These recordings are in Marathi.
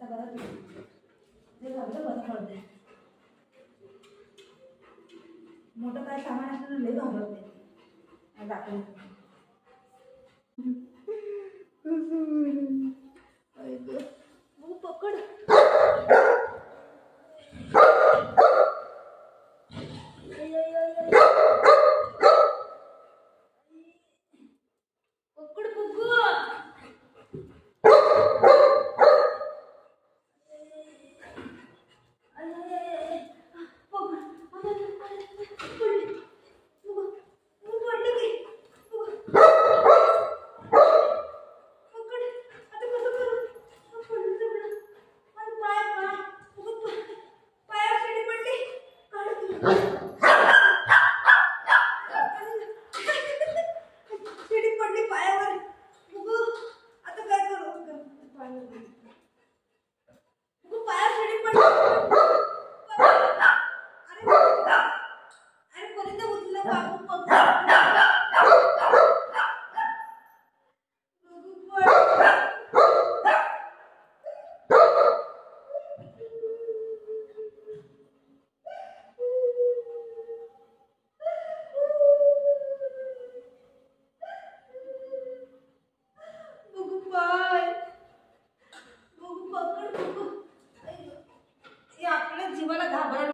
आता बरं ते झालं बरं पडते. मोठं काय सामान असलं लई घाबरते दाखवून. पकड जीवाला घाबरलं.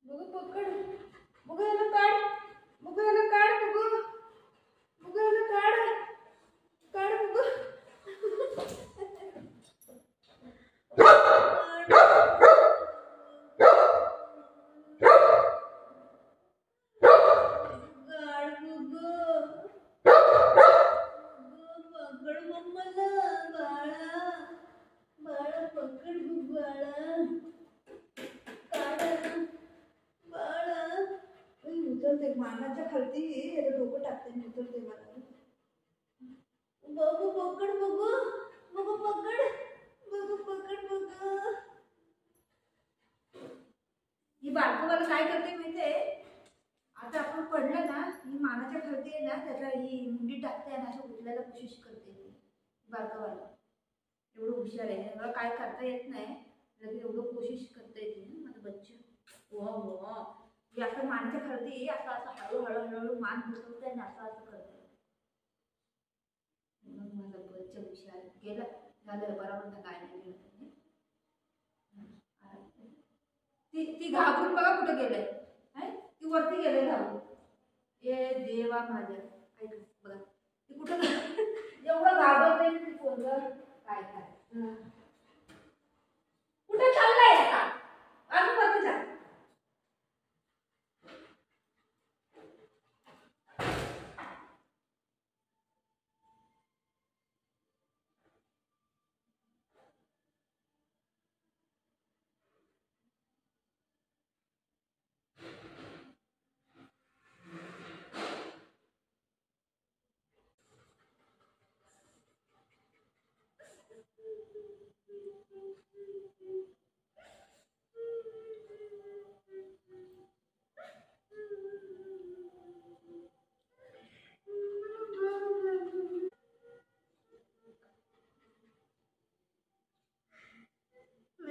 बघू पकड, बघू याला काढ, बघू याला काढ, बघू बघू याला काढ, काढ बघू. मानाच्या खालती डोकं टाकते उचलते मला. बघू पकड, बघू बघू पकड, बघू पकड बघू. ही बारकवाला काय करते माहितीये, आता आपण पडलं ना ही मानाच्या खालती आहे ना त्याला ही मुंडी टाकते आणि असं उचलायला कोशिश करते. बारकवाला एवढं हुशार आहे, मला काय करता येत नाही तरी एवढं कोशिश करता येते माझं बच्चे. वा वा असं मानच्या खालती असं असं हळूहळू हळूहळू मान घुसवते आणि असं असं करते. मग माझं बच्चे हुशार गेलं झालं बरोबर काय नाही. ती घाबरून बघा कुठे गेलंय, ती वरती गेले घाबरून. ए देवा माझ्या ऐक बघा ती कुठं एवढं घाबरते ती पोरगं. काय काय कुठे चाललाय आता अजून वरती जा.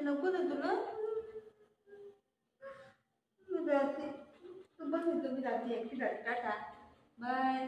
नको ना तुला मी जाते तू बस येतो मी जाते एकटी जाते टाटा बाय